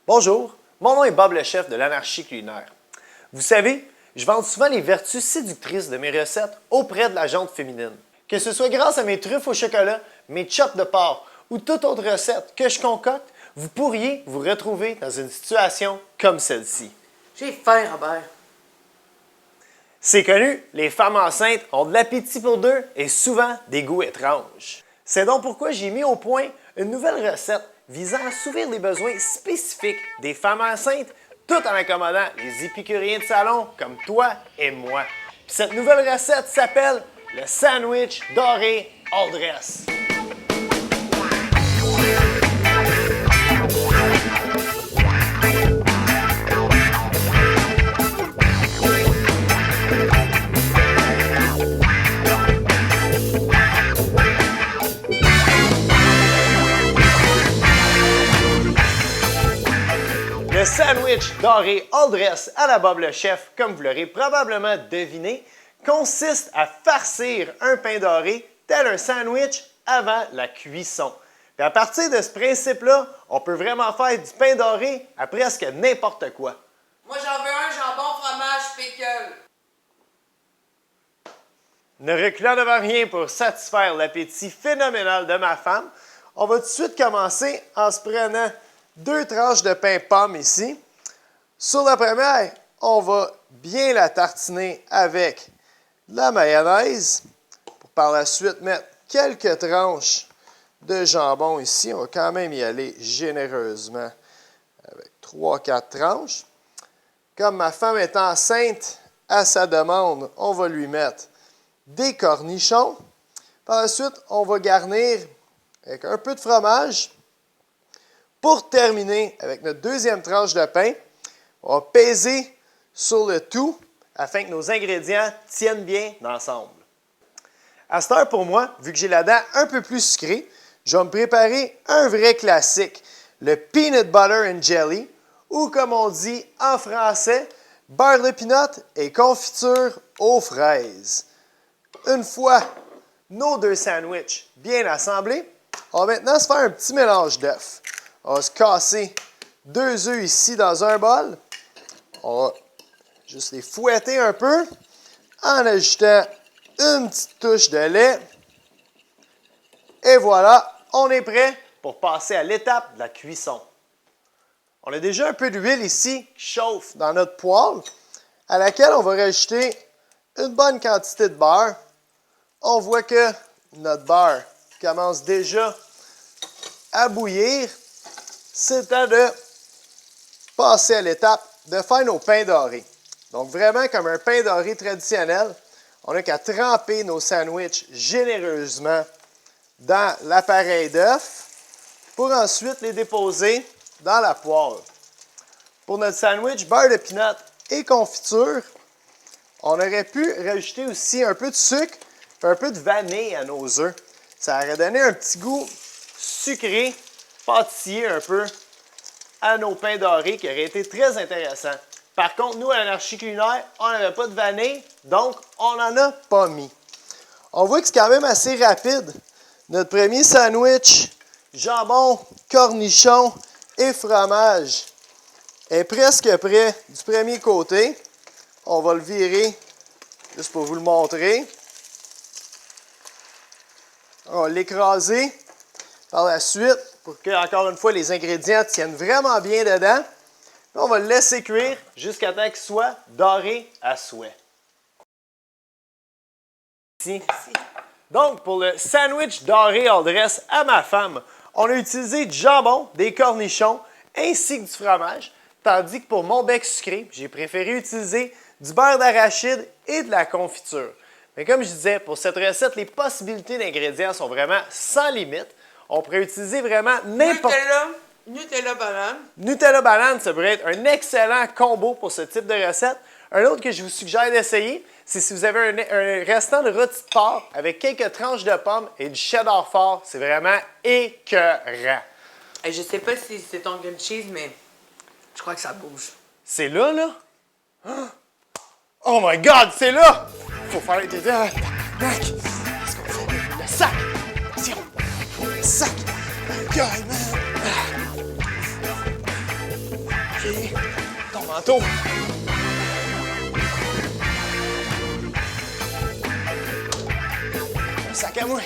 Bonjour, mon nom est Bob le chef de l'Anarchie culinaire. Vous savez, je vante souvent les vertus séductrices de mes recettes auprès de la gente féminine. Que ce soit grâce à mes truffes au chocolat, mes chops de porc ou toute autre recette que je concocte, vous pourriez vous retrouver dans une situation comme celle-ci. J'ai faim, Robert. C'est connu, les femmes enceintes ont de l'appétit pour deux et souvent des goûts étranges. C'est donc pourquoi j'ai mis au point une nouvelle recette visant à assouvir les besoins spécifiques des femmes enceintes tout en accommodant les épicuriens de salon comme toi et moi. Puis cette nouvelle recette s'appelle le sandwich doré all dress. Le sandwich doré all dress à la Bob le chef, comme vous l'aurez probablement deviné, consiste à farcir un pain doré tel un sandwich avant la cuisson. Puis à partir de ce principe-là, on peut vraiment faire du pain doré à presque n'importe quoi. Moi, j'en veux un jambon, fromage, pickle. Ne reculant devant rien pour satisfaire l'appétit phénoménal de ma femme, on va tout de suite commencer en se prenant 2 tranches de pain pomme ici. Sur la première, on va bien la tartiner avec de la mayonnaise pour par la suite mettre quelques tranches de jambon ici. On va quand même y aller généreusement avec 3-4 tranches. Comme ma femme est enceinte, à sa demande, on va lui mettre des cornichons. Par la suite, on va garnir avec un peu de fromage. Pour terminer avec notre deuxième tranche de pain, on va peser sur le tout afin que nos ingrédients tiennent bien ensemble. À cette heure, pour moi, vu que j'ai la dent un peu plus sucrée, je vais me préparer un vrai classique, le peanut butter and jelly, ou comme on dit en français, beurre de peanut et confiture aux fraises. Une fois nos 2 sandwichs bien assemblés, on va maintenant se faire un petit mélange d'œufs. On va se casser 2 œufs ici dans un bol. On va juste les fouetter un peu en ajoutant une petite touche de lait. Et voilà, on est prêt pour passer à l'étape de la cuisson. On a déjà un peu d'huile ici qui chauffe dans notre poêle, à laquelle on va rajouter une bonne quantité de beurre. On voit que notre beurre commence déjà à bouillir. C'est temps de passer à l'étape de faire nos pains dorés. Donc vraiment comme un pain doré traditionnel, on n'a qu'à tremper nos sandwichs généreusement dans l'appareil d'œuf pour ensuite les déposer dans la poêle. Pour notre sandwich beurre de peanut et confiture, on aurait pu rajouter aussi un peu de sucre et un peu de vanille à nos œufs. Ça aurait donné un petit goût sucré, pâtissier un peu à nos pains dorés qui aurait été très intéressant. Par contre, nous, à l'Anarchie culinaire, on n'avait pas de vanille, donc on n'en a pas mis. On voit que c'est quand même assez rapide. Notre premier sandwich, jambon, cornichon et fromage, est presque prêt du premier côté. On va le virer juste pour vous le montrer. On va l'écraser par la suite pour que, encore une fois, les ingrédients tiennent vraiment bien dedans. Puis on va le laisser cuire jusqu'à temps qu'il soit doré à souhait. Ici. Donc, pour le sandwich doré all dress à ma femme, on a utilisé du jambon, des cornichons ainsi que du fromage, tandis que pour mon bec sucré, j'ai préféré utiliser du beurre d'arachide et de la confiture. Mais comme je disais, pour cette recette, les possibilités d'ingrédients sont vraiment sans limite. On pourrait utiliser vraiment n'importe... Nutella banane. Nutella banane, ça pourrait être un excellent combo pour ce type de recette. Un autre que je vous suggère d'essayer, c'est si vous avez un restant de rôti de porc avec quelques tranches de pommes et du cheddar fort. C'est vraiment écœurant. Et je sais pas si c'est ton grilled cheese, mais je crois que ça bouge. C'est là, là? Oh my God, c'est là! Faut faire des... Tac! Qu'est-ce qu'on fait? Le sac! Attention! Le sac! My God, man! tantôt. Un sac à moi.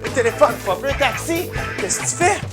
Le téléphone, faut appeler un taxi. Qu'est-ce que tu fais?